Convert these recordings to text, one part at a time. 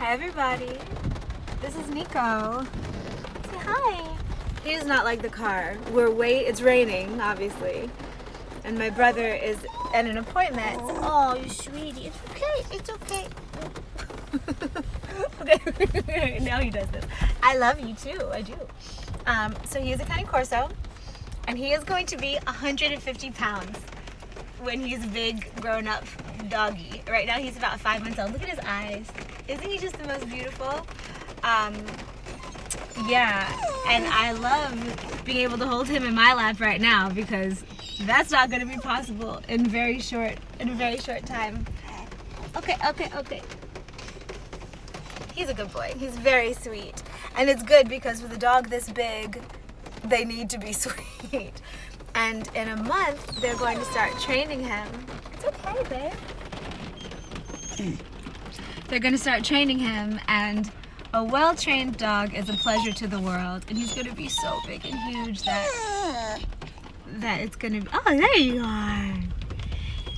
Hi everybody, this is Nico. Say hi. He's not like the car. It's raining, obviously. And my brother is at an appointment. Oh, you sweetie. It's okay. Okay, now he does this. I love you too, I do. So he is a Cane Corso, and he is going to be 150 pounds when he's a big, grown-up doggy. Right now he's about 5 months old. Look at his eyes. Isn't he just the most beautiful? Yeah, and I love being able to hold him in my lap right now because that's not going to be possible in a very short time. Okay. He's a good boy. He's very sweet. And it's good because with a dog this big, they need to be sweet. And in a month, they're going to start training him. It's okay, babe. They're going to start training him, and a well-trained dog is a pleasure to the world. And he's going to be so big and huge that it's going to be... Oh, there you are.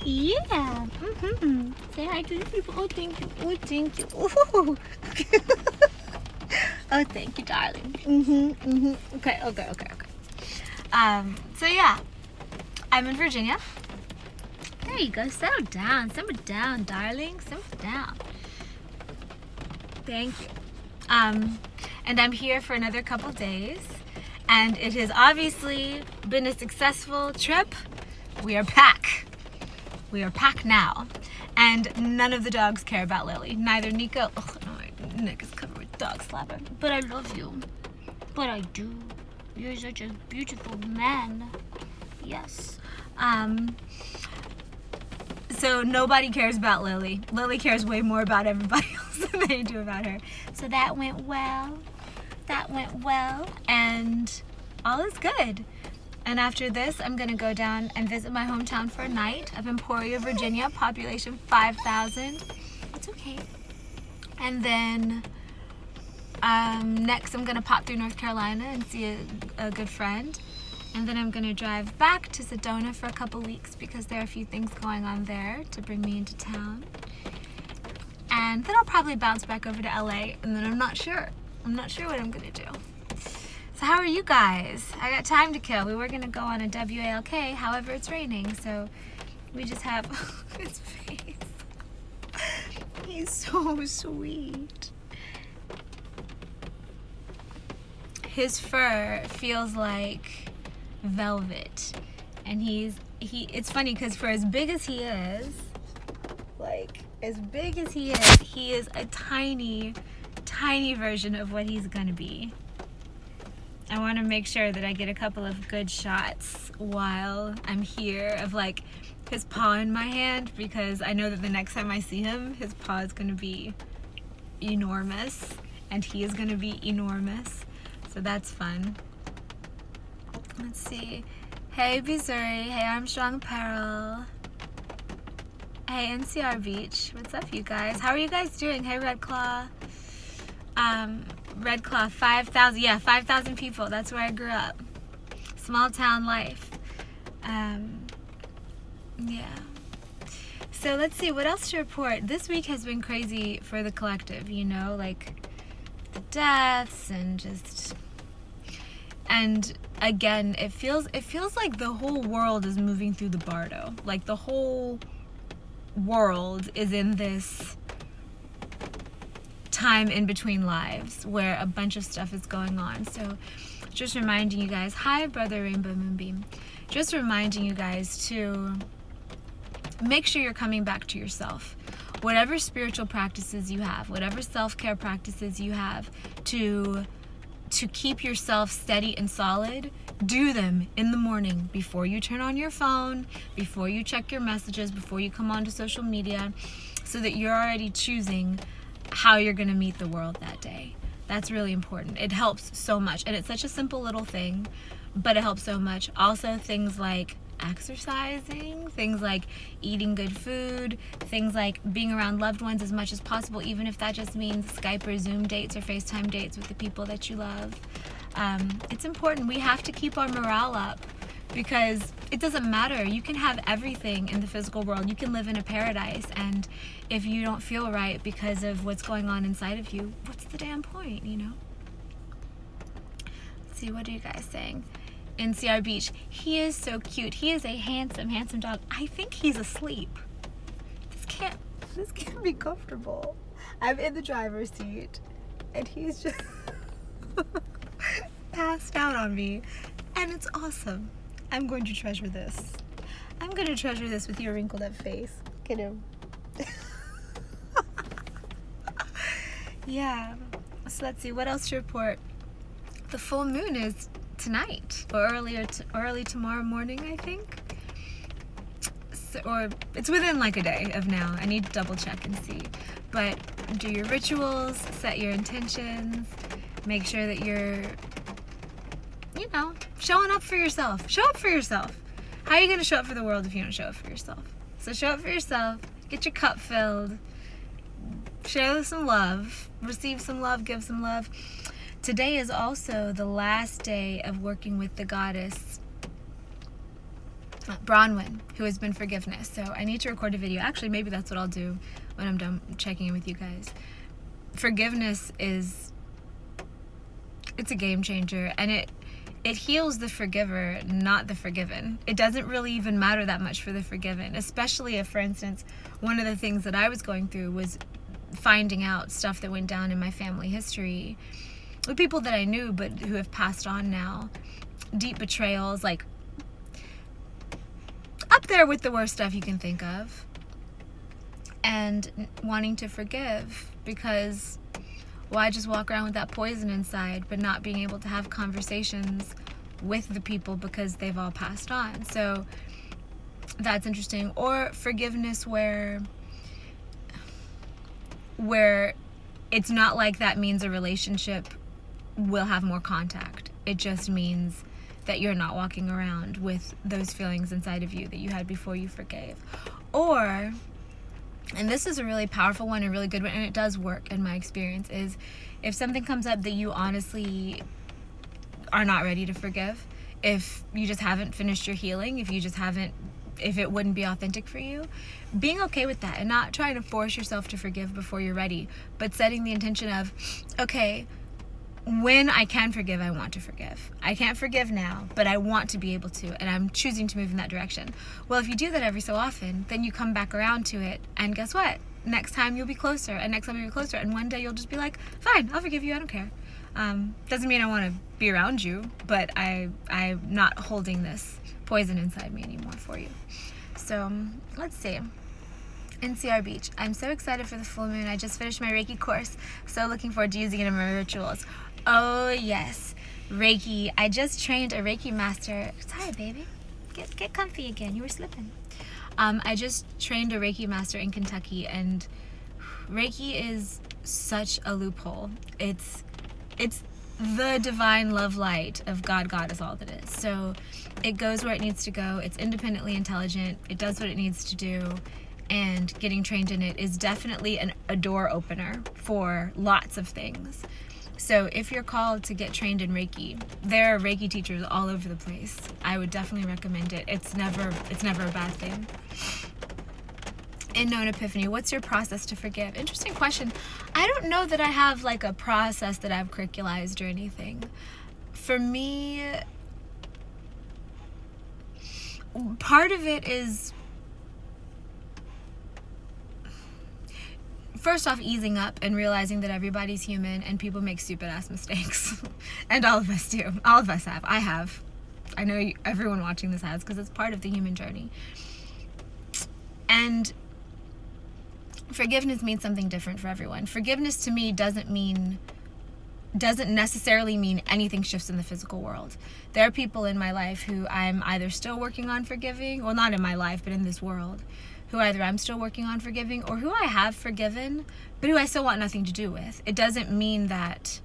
Yeah. Mm-hmm. Say hi to the people. Oh, thank you. Oh, thank you. Ooh. Oh, thank you, darling. Okay. So yeah, I'm in Virginia. There you go. Settle down. Simmer down, darling. Simmer down. Thank you. And I'm here for another couple days. And it has obviously been a successful trip. We are back. We are packed now. And none of the dogs care about Lily. Neither Nico. Oh, my neck is covered with dog slapper. But I love you. But I do. You're such a beautiful man. Yes. So nobody cares about Lily. Lily cares way more about everybody else than they do about her. So that went well. And all is good. And after this, I'm going to go down and visit my hometown for a night of Emporia, Virginia, population 5,000. It's okay. And then next I'm going to pop through North Carolina and see a good friend. And then I'm going to drive back to Sedona for a couple weeks because there are a few things going on there to bring me into town. And then I'll probably bounce back over to LA, and then I'm not sure. I'm not sure what I'm going to do. So how are you guys? I got time to kill. We were going to go on a WALK, however it's raining, so we just have his face. He's so sweet. His fur feels like velvet, and it's funny because for as big as he is, he is a tiny version of what he's gonna be. I want to make sure that I get a couple of good shots while I'm here of like his paw in my hand, because I know that the next time I see him, his paw is gonna be enormous and he is gonna be enormous. So that's fun. Let's see. Hey Missouri. Hey Armstrong Apparel. Hey NCR Beach. What's up, you guys? How are you guys doing? Hey Red Claw. Red Claw, 5,000. Yeah, 5,000 people. That's where I grew up. Small town life. Yeah. So let's see, what else to report? This week has been crazy for the collective, you know, like the deaths and again, it feels like the whole world is moving through the bardo. Like the whole world is in this time in between lives where a bunch of stuff is going on. So just reminding you guys, hi Brother Rainbow Moonbeam, just reminding you guys to make sure you're coming back to yourself. Whatever spiritual practices you have, whatever self-care practices you have to keep yourself steady and solid, do them in the morning before you turn on your phone, before you check your messages, before you come onto social media, so that you're already choosing how you're going to meet the world that day. That's really important. It helps so much, and it's such a simple little thing, but it helps so much. Also, things like exercising, things like eating good food, things like being around loved ones as much as possible, even if that just means Skype or Zoom dates or FaceTime dates with the people that you love. It's important. We have to keep our morale up because it doesn't matter. You can have everything in the physical world. You can live in a paradise, and if you don't feel right because of what's going on inside of you, what's the damn point, you know? Let's see, what are you guys saying? NCR Beach, he is so cute. He is a handsome, handsome dog. I think he's asleep. This can't be comfortable. I'm in the driver's seat, and he's just passed out on me, and it's awesome. I'm going to treasure this. I'm going to treasure this with your wrinkled up face. Look at him. Yeah. So let's see, what else to report? The full moon is tonight, or early tomorrow morning, I think. So, or it's within like a day of now. I need to double check and see. But do your rituals, set your intentions, make sure that you're, you know, showing up for yourself. Show up for yourself. How are you going to show up for the world if you don't show up for yourself? So show up for yourself. Get your cup filled. Share some love. Receive some love. Give some love. Today is also the last day of working with the goddess Bronwyn, who has been forgiveness. So I need to record a video. Actually, maybe that's what I'll do when I'm done checking in with you guys. Forgiveness is, it's a game changer, and it heals the forgiver, not the forgiven. It doesn't really even matter that much for the forgiven, especially if, for instance, one of the things that I was going through was finding out stuff that went down in my family history with people that I knew but who have passed on now. Deep betrayals, like up there with the worst stuff you can think of. And wanting to forgive, because why just walk around with that poison inside but not being able to have conversations with the people because they've all passed on. So that's interesting. Or forgiveness where it's not like that means a relationship will have more contact. It just means that you're not walking around with those feelings inside of you that you had before you forgave. Or, and this is a really powerful one, a really good one, and it does work in my experience, is if something comes up that you honestly are not ready to forgive, if you just haven't finished your healing, if it wouldn't be authentic for you, being okay with that and not trying to force yourself to forgive before you're ready, but setting the intention of, okay, when I can forgive, I want to forgive. I can't forgive now, but I want to be able to, and I'm choosing to move in that direction. Well, if you do that every so often, then you come back around to it, and guess what? Next time you'll be closer, and next time you'll be closer, and one day you'll just be like, fine, I'll forgive you, I don't care. Doesn't mean I want to be around you, but I'm not holding this poison inside me anymore for you. So, let's see. NCR Beach. I'm so excited for the full moon. I just finished my Reiki course, so looking forward to using it in my rituals. Oh yes, Reiki. I just trained a Reiki master. Sorry, baby. Get comfy again. You were slipping. I just trained a Reiki master in Kentucky, and Reiki is such a loophole. It's the divine love light of God. God is all that is. So it goes where it needs to go. It's independently intelligent. It does what it needs to do. And getting trained in it is definitely a door opener for lots of things. So if you're called to get trained in Reiki, there are Reiki teachers all over the place. I would definitely recommend it. It's never a bad thing. In Known Epiphany, what's your process to forgive? Interesting question. I don't know that I have like a process that I've curriculized or anything. For me, part of it is, first off, easing up and realizing that everybody's human and people make stupid ass mistakes. And all of us do. All of us have. I have. I know everyone watching this has, because it's part of the human journey. And forgiveness means something different for everyone. Forgiveness to me doesn't necessarily mean anything shifts in the physical world. There are people in my life who I'm either still working on forgiving, well, not in my life, but in this world, who either I'm still working on forgiving or who I have forgiven, but who I still want nothing to do with. It doesn't mean that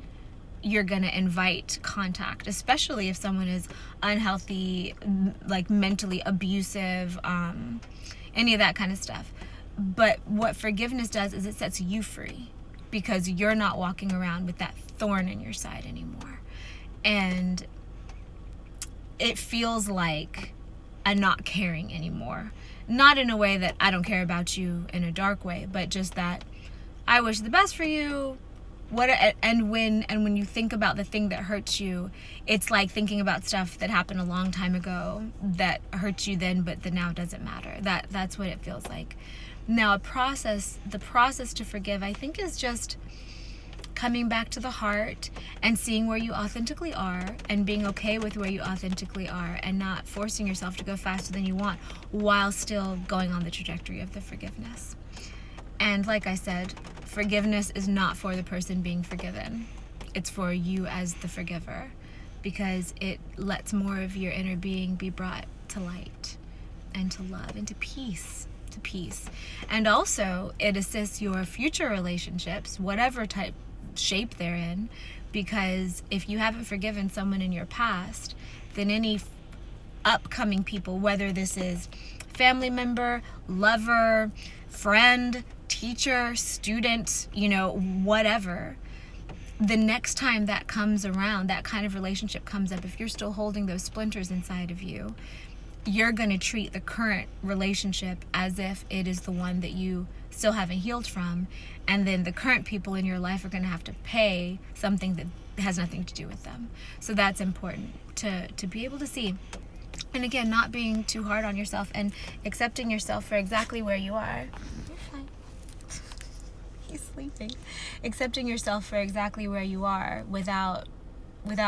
you're going to invite contact, especially if someone is unhealthy, like mentally abusive, any of that kind of stuff. But what forgiveness does is it sets you free, because you're not walking around with that thorn in your side anymore. And it feels like a not caring anymore. Not in a way that I don't care about you in a dark way, but just that I wish the best for you. And when you think about the thing that hurts you, it's like thinking about stuff that happened a long time ago that hurts you then, but that now doesn't matter. That's what it feels like. Now, the process to forgive, I think, is just coming back to the heart and seeing where you authentically are and being okay with where you authentically are and not forcing yourself to go faster than you want while still going on the trajectory of the forgiveness. And like I said, forgiveness is not for the person being forgiven. It's for you as the forgiver, because it lets more of your inner being be brought to light and to love and to peace. And also it assists your future relationships, whatever shape they're in, because if you haven't forgiven someone in your past, then any upcoming people, whether this is family member, lover, friend, teacher, student, whatever, the next time that comes around, that kind of relationship comes up, if you're still holding those splinters inside of you, you're going to treat the current relationship as if it is the one that you still haven't healed from, and then the current people in your life are going to have to pay something that has nothing to do with them. So that's important to be able to see. And again, not being too hard on yourself and accepting yourself for exactly where you are. You're fine. He's sleeping. Accepting yourself for exactly where you are without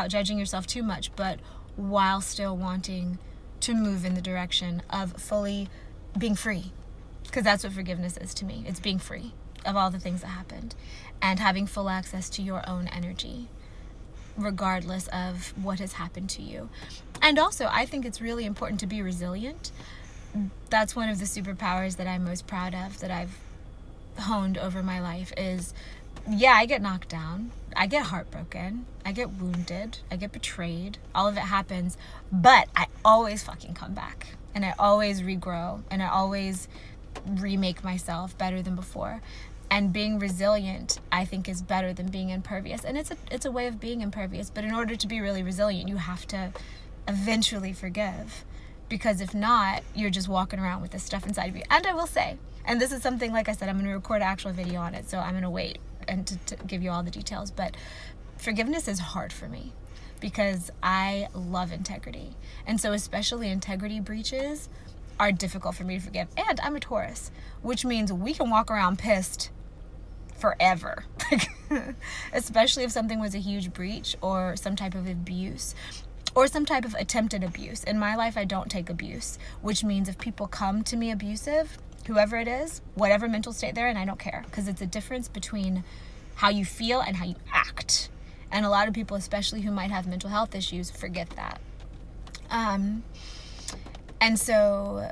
judging yourself too much, but while still wanting to move in the direction of fully being free. Because that's what forgiveness is to me. It's being free of all the things that happened and having full access to your own energy, regardless of what has happened to you. And also, I think it's really important to be resilient. That's one of the superpowers that I'm most proud of, that I've honed over my life is, I get knocked down, I get heartbroken, I get wounded, I get betrayed, all of it happens, but I always fucking come back, and I always regrow, and I always remake myself better than before. And being resilient, I think, is better than being impervious. And it's a way of being impervious, but in order to be really resilient, you have to eventually forgive, because if not, you're just walking around with this stuff inside of you. And I will say, and this is something, like I said, I'm going to record an actual video on it, so I'm going to wait and to give you all the details, but forgiveness is hard for me because I love integrity. And so especially integrity breaches are difficult for me to forgive. And I'm a Taurus, which means we can walk around pissed forever. Especially if something was a huge breach or some type of abuse or some type of attempted abuse. In my life, I don't take abuse, which means if people come to me abusive, whoever it is, whatever mental state they're in, I don't care, because it's a difference between how you feel and how you act. And a lot of people, especially who might have mental health issues, forget that. And so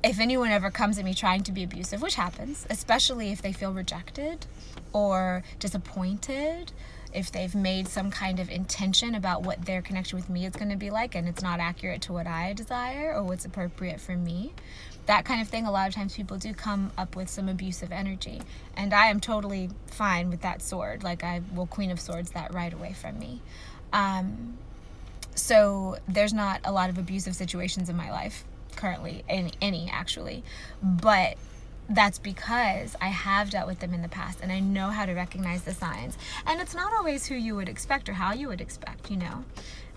if anyone ever comes at me trying to be abusive, which happens, especially if they feel rejected or disappointed, if they've made some kind of intention about what their connection with me is going to be like and it's not accurate to what I desire or what's appropriate for me, that kind of thing, a lot of times people do come up with some abusive energy. And I am totally fine with that sword. Like, I will Queen of Swords that right away from me. So there's not a lot of abusive situations in my life currently, any actually. But that's because I have dealt with them in the past and I know how to recognize the signs. And it's not always who you would expect or how you would expect,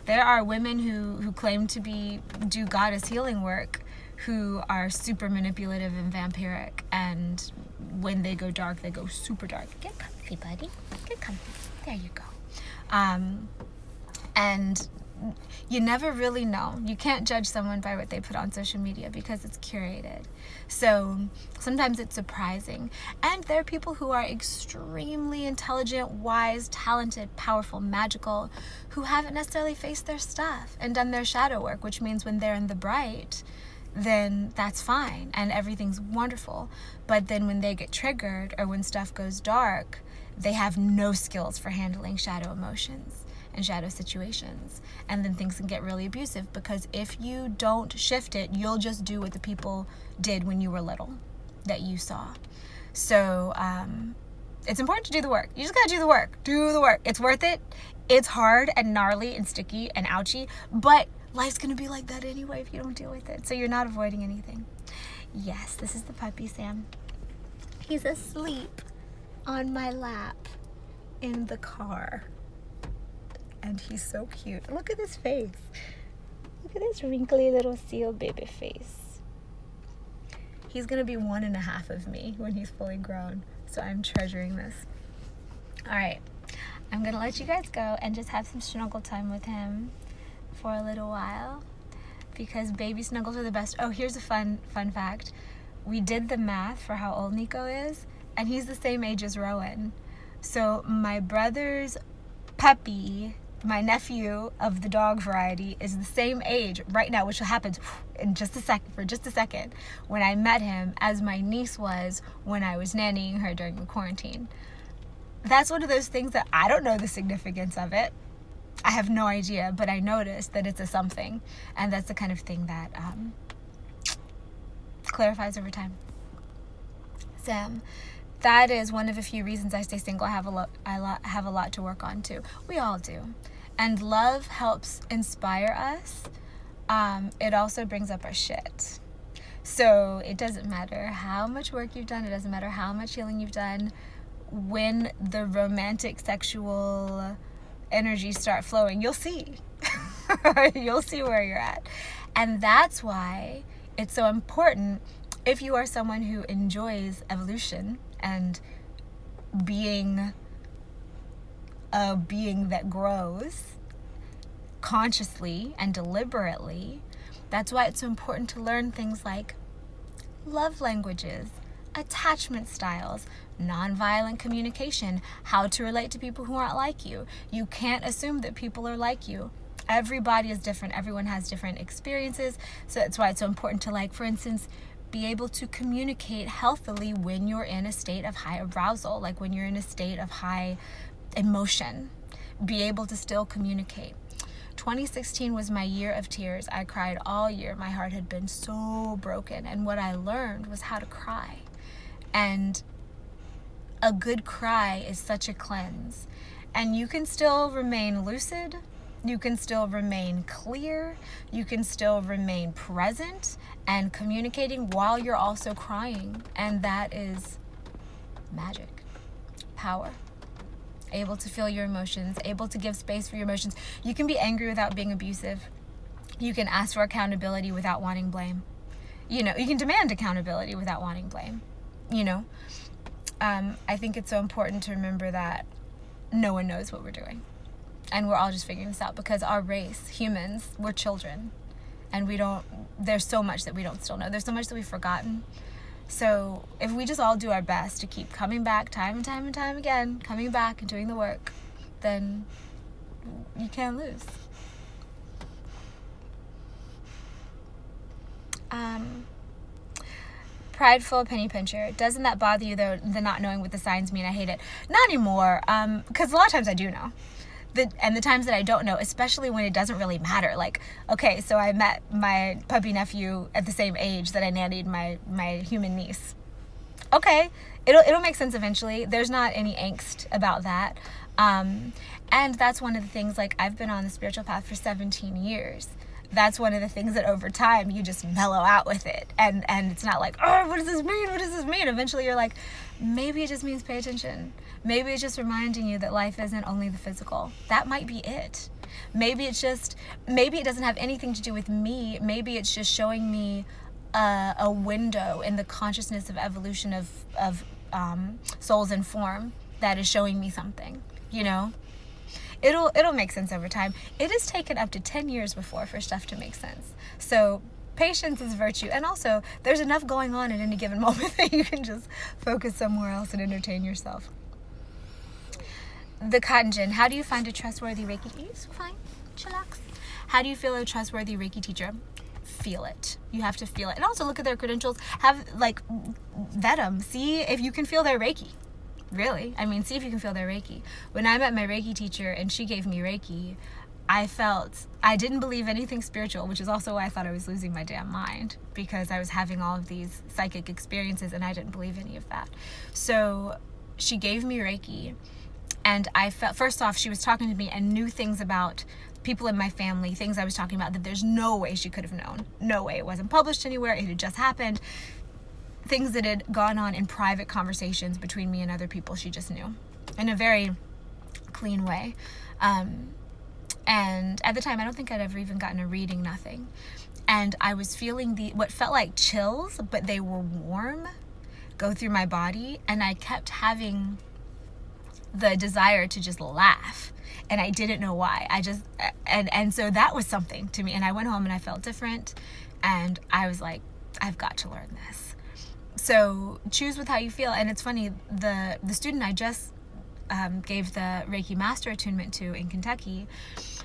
There are women who claim to do goddess healing work who are super manipulative and vampiric, and when they go dark, they go super dark. Get comfy, buddy. Get comfy. There you go. And you never really know. You can't judge someone by what they put on social media because it's curated. So sometimes it's surprising. And there are people who are extremely intelligent, wise, talented, powerful, magical, who haven't necessarily faced their stuff and done their shadow work, which means when they're in the bright, then that's fine and everything's wonderful. But then when they get triggered or when stuff goes dark, they have no skills for handling shadow emotions and shadow situations. And then things can get really abusive, because if you don't shift it, you'll just do what the people did when you were little that you saw. So it's important to do the work. You just gotta do the work. Do the work. It's worth it. It's hard and gnarly and sticky and ouchy, but Life's gonna be like that anyway if you don't deal with it. So you're not avoiding anything. Yes, this is the puppy, Sam. He's asleep on my lap in the car. And he's so cute. Look at his face. Look at this wrinkly little seal baby face. He's gonna be 1.5 of me when he's fully grown. So I'm treasuring this. All right, I'm gonna let you guys go and just have some snuggle time with him for a little while, because baby snuggles are the best. Oh, here's a fun fact. We did the math for how old Nico is, and he's the same age as Rowan. So my brother's puppy, my nephew of the dog variety, is the same age right now, which will happen in just a second, when I met him, as my niece was when I was nannying her during the quarantine. That's one of those things that I don't know the significance of it. I have no idea, but I noticed that it's a something, and that's the kind of thing that clarifies over time. Sam, that is one of a few reasons I stay single. I have a lot to work on too. We all do. And love helps inspire us. It also brings up our shit. So it doesn't matter how much work you've done. It doesn't matter how much healing you've done. When the romantic, sexual energies start flowing, you'll see. You'll see where you're at. And that's why it's so important, if you are someone who enjoys evolution and being a being that grows consciously and deliberately, that's why it's so important to learn things like love languages, attachment styles, nonviolent communication, how to relate to people who aren't like you. You can't assume that people are like you. Everybody is different. Everyone has different experiences. So that's why it's so important to, like, for instance, be able to communicate healthily when you're in a state of high arousal, like when you're in a state of high emotion. Be able to still communicate. 2016 was my year of tears. I cried all year. My heart had been so broken. And what I learned was how to cry. And a good cry is such a cleanse. And you can still remain lucid. You can still remain clear. You can still remain present and communicating while you're also crying. And that is magic. Power. Able to feel your emotions. Able to give space for your emotions. You can be angry without being abusive. You can ask for accountability without wanting blame. You know, you can demand accountability without wanting blame. You know, I think it's so important to remember that no one knows what we're doing. And we're all just figuring this out, because our race, humans, we're children. And there's so much that we don't still know. There's so much that we've forgotten. So if we just all do our best to keep coming back time and time and time again, coming back and doing the work, then you can't lose. Prideful penny pincher. Doesn't that bother you, though, the not knowing what the signs mean? I hate it. Not anymore, because a lot of times I do know. And the times that I don't know, especially when it doesn't really matter. Like, okay, so I met my puppy nephew at the same age that I nannied my human niece. Okay, it'll make sense eventually. There's not any angst about that. And that's one of the things, like, I've been on the spiritual path for 17 years. That's one of the things that over time you just mellow out with it. And it's not like, oh, what does this mean? What does this mean? Eventually you're like, maybe it just means pay attention. Maybe it's just reminding you that life isn't only the physical. That might be it. Maybe it doesn't have anything to do with me. Maybe it's just showing me a window in the consciousness of evolution of souls and form that is showing me something, you know? It'll make sense over time. It has taken up to 10 years before for stuff to make sense. So patience is virtue. And also, there's enough going on at any given moment that you can just focus somewhere else and entertain yourself. The cotton gin. How do you find a trustworthy Reiki? It's fine. Chillax. How do you feel a trustworthy Reiki teacher? Feel it. You have to feel it. And also look at their credentials. Vet them. See if you can feel their Reiki. Really. I mean, see if you can feel their Reiki. When I met my Reiki teacher and she gave me Reiki, I didn't believe anything spiritual, which is also why I thought I was losing my damn mind, because I was having all of these psychic experiences and I didn't believe any of that. So she gave me Reiki, And I felt, first off, she was talking to me and knew things about people in my family, things I was talking about that there's no way she could have known. No way. It wasn't published anywhere. It had just happened. Things that had gone on in private conversations between me and other people, she just knew in a very clean way. And at the time, I don't think I'd ever even gotten a reading, nothing. And I was feeling what felt like chills, but they were warm, go through my body. And I kept having the desire to just laugh. And I didn't know why. And so that was something to me. And I went home and I felt different. And I was like, I've got to learn this. So choose with how you feel. And it's funny, the student I just gave the Reiki Master Attunement to in Kentucky,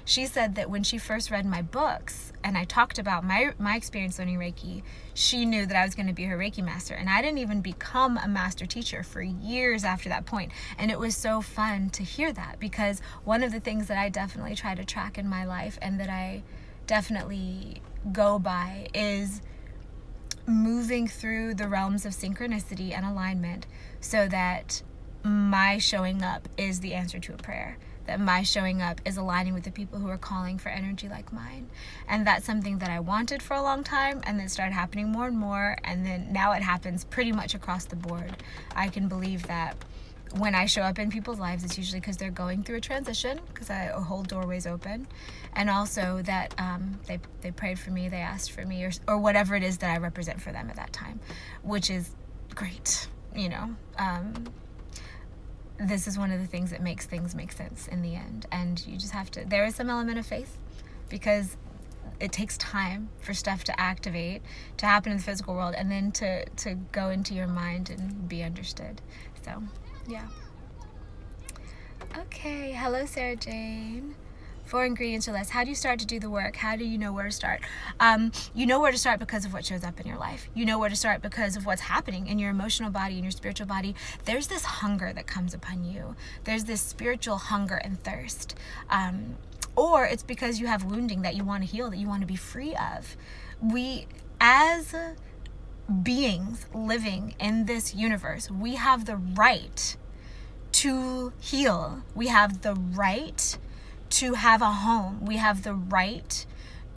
she said that when she first read my books and I talked about my experience learning Reiki, she knew that I was going to be her Reiki Master. And I didn't even become a master teacher for years after that point. And it was so fun to hear that, because one of the things that I definitely try to track in my life and that I definitely go by is moving through the realms of synchronicity and alignment, so that my showing up is the answer to a prayer, that my showing up is aligning with the people who are calling for energy like mine. And that's something that I wanted for a long time, and then started happening more and more, and then now it happens pretty much across the board. I can believe that when I show up in people's lives, it's usually because they're going through a transition, because I hold doorways open, and also that they prayed for me, they asked for me, or whatever it is that I represent for them at that time, which is great, you know. This is one of the things that makes things make sense in the end. And you just have to, there is some element of faith, because it takes time for stuff to activate, to happen in the physical world, and then to go into your mind and be understood. So, yeah. Okay, hello Sarah Jane. 4 ingredients or less. How do you start to do the work? How do you know where to start? You know where to start because of what shows up in your life. You know where to start because of what's happening in your emotional body, in your spiritual body. There's this hunger that comes upon you. There's this spiritual hunger and thirst. Or it's because you have wounding that you want to heal, that you want to be free of. We, as beings living in this universe, we have the right to heal. We have the right to have a home. We have the right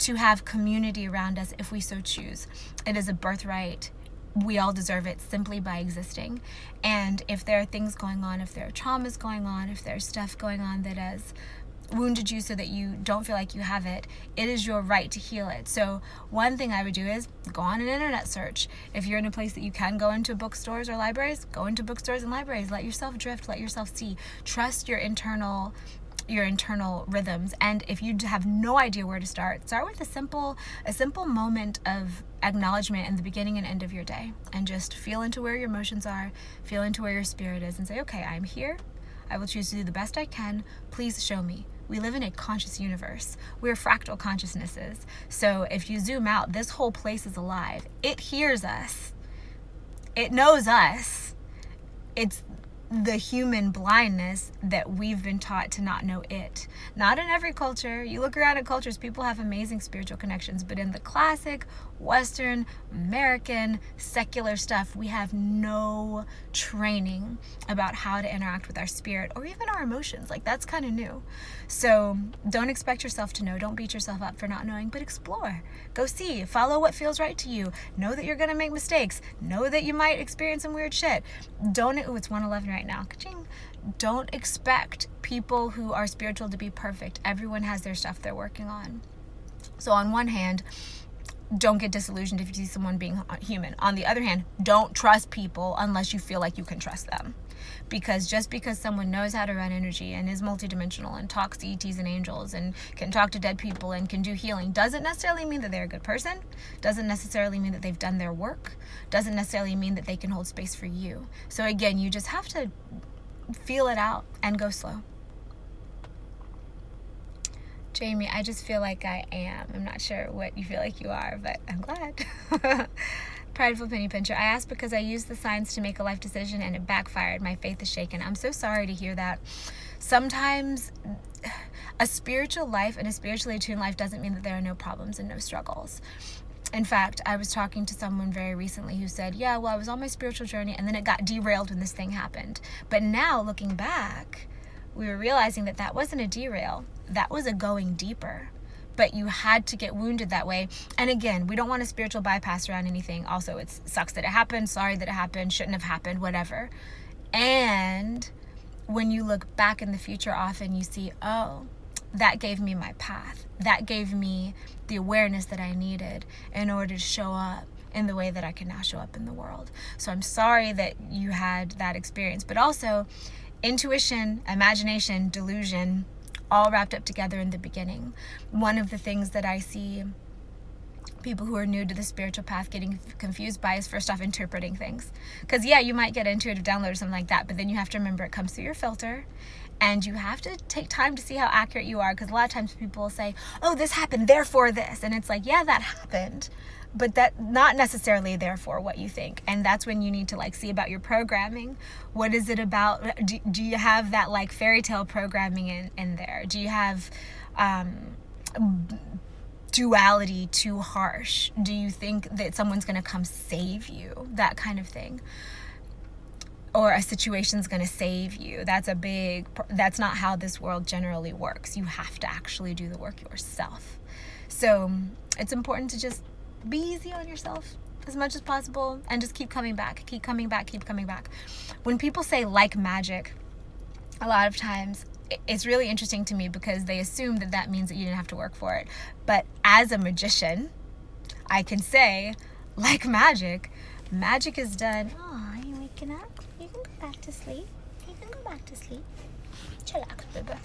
to have community around us if we so choose. It is a birthright. We all deserve it simply by existing. And if there are things going on, if there are traumas going on, if there's stuff going on that has wounded you so that you don't feel like you have it, it is your right to heal it. So one thing I would do is go on an internet search. If you're in a place that you can go into bookstores or libraries, go into bookstores and libraries. Let yourself drift, let yourself see. Trust your internal rhythms. And if you have no idea where to start with a simple moment of acknowledgement in the beginning and end of your day, and just feel into where your emotions are, feel into where your spirit is, and say, okay, I'm here. I will choose to do the best I can. Please show me. We live in a conscious universe. We're fractal consciousnesses. So if you zoom out, this whole place is alive. It hears us. It knows us. It's the human blindness that we've been taught to not know it. Not in every culture. You look around at cultures, people have amazing spiritual connections, but in the classic Western, American, secular stuff, we have no training about how to interact with our spirit or even our emotions. Like, that's kind of new. So don't expect yourself to know. Don't beat yourself up for not knowing, but explore. Go see. Follow what feels right to you. Know that you're going to make mistakes. Know that you might experience some weird shit. It's 1:11 right now. Ka-ching. Don't expect people who are spiritual to be perfect. Everyone has their stuff they're working on. So on one hand, don't get disillusioned if you see someone being human. On the other hand, don't trust people unless you feel like you can trust them. Because just because someone knows how to run energy and is multidimensional and talks to ETs and angels and can talk to dead people and can do healing doesn't necessarily mean that they're a good person, doesn't necessarily mean that they've done their work, doesn't necessarily mean that they can hold space for you. So again, you just have to feel it out and go slow. Jamie, I just feel like I am. I'm not sure what you feel like you are, but I'm glad. Prideful penny pincher. I asked because I used the signs to make a life decision and it backfired. My faith is shaken. I'm so sorry to hear that. Sometimes a spiritual life and a spiritually attuned life doesn't mean that there are no problems and no struggles. In fact, I was talking to someone very recently who said, yeah, well, I was on my spiritual journey and then it got derailed when this thing happened. But now looking back, we were realizing that that wasn't a derail. That was a going deeper. But you had to get wounded that way. And again, we don't want a spiritual bypass around anything. Also, it sucks that it happened. Sorry that it happened. Shouldn't have happened. Whatever. And when you look back in the future, often you see, oh, that gave me my path. That gave me the awareness that I needed in order to show up in the way that I can now show up in the world. So I'm sorry that you had that experience. But also, intuition, imagination, delusion, all wrapped up together in the beginning. One of the things that I see people who are new to the spiritual path getting confused by is, first off, interpreting things. Because yeah, you might get intuitive download or something like that, but then you have to remember it comes through your filter, and you have to take time to see how accurate you are. Because a lot of times people will say, oh, this happened, therefore this. And it's like, yeah, that happened, but that not necessarily therefore what you think. And that's when you need to like see about your programming. What is it about? Do you have that like fairy tale programming in there? Do you have duality too harsh? Do you think that someone's going to come save you? That kind of thing. Or a situation's going to save you. That's not how this world generally works. You have to actually do the work yourself. So it's important to just be easy on yourself as much as possible and just keep coming back, keep coming back, keep coming back. When people say like magic, a lot of times it's really interesting to me because they assume that that means that you didn't have to work for it. But as a magician, I can say, like magic, magic is done. Oh, are you waking up? You can go back to sleep. You can go back to sleep. Chillax, baby.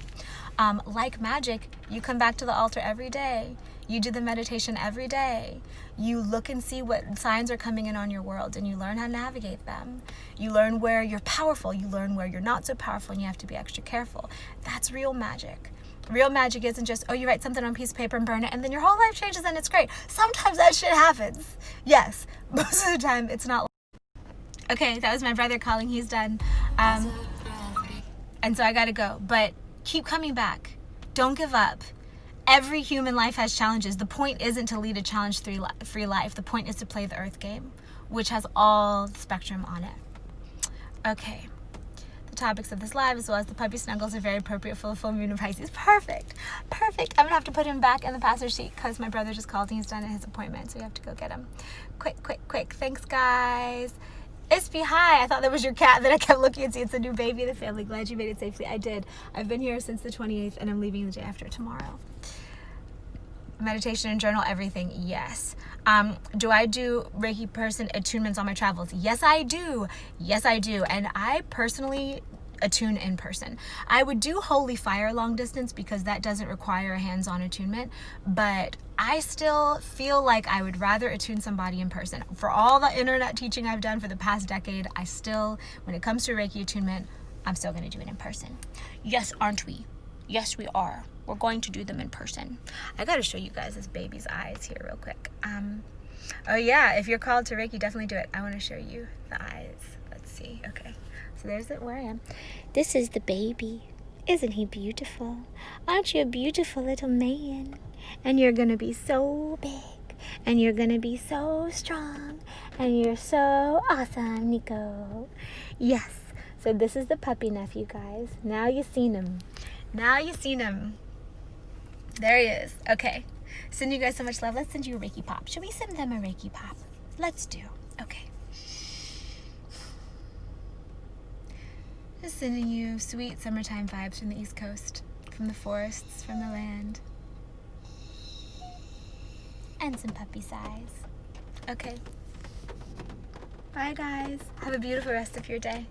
Like magic, you come back to the altar every day. You do the meditation every day. You look and see what signs are coming in on your world, and you learn how to navigate them. You learn where you're powerful. You learn where you're not so powerful, and you have to be extra careful. That's real magic. Real magic isn't just, oh, you write something on a piece of paper and burn it, and then your whole life changes and it's great. Sometimes that shit happens. Yes, most of the time it's not. Okay, that was my brother calling. He's done. And so I gotta go. But keep coming back. Don't give up. Every human life has challenges. The point isn't to lead a challenge-free life. The point is to play the earth game, which has all the spectrum on it. Okay. The topics of this live, as well as the puppy Snuggles, are very appropriate for the full moon of Pisces. Perfect. Perfect. I'm going to have to put him back in the passenger seat because my brother just called and he's done at his appointment, so we have to go get him. Quick, quick, quick. Thanks, guys. Ispy, hi. I thought that was your cat. Then I kept looking and see it's a new baby in the family. Glad you made it safely. I did. I've been here since the 28th, and I'm leaving the day after tomorrow. Meditation and journal, everything, yes. Do I do Reiki person attunements on my travels? Yes, I do. Yes, I do. And I personally attune in person. I would do holy fire long distance because that doesn't require a hands-on attunement, but I still feel like I would rather attune somebody in person. For all the internet teaching I've done for the past decade, I still, when it comes to Reiki attunement, I'm still going to do it in person. Yes, aren't we? Yes, we are. We're going to do them in person. I got to show you guys this baby's eyes here real quick. Oh yeah, if you're called to Reiki, definitely do it. I want to show you the eyes. Let's see. Okay. So there's it where I am. This is the baby. Isn't he beautiful? Aren't you a beautiful little man? And you're going to be so big. And you're going to be so strong. And you're so awesome, Nico. Yes. So this is the puppy nephew, guys. Now you've seen him. Now you've seen him. There he is. Okay. Send you guys so much love. Let's send you a Reiki pop. Should we send them a Reiki pop? Let's do. Okay. Just sending you sweet summertime vibes from the East Coast, from the forests, from the land. And some puppy size. Okay. Bye, guys. Have a beautiful rest of your day.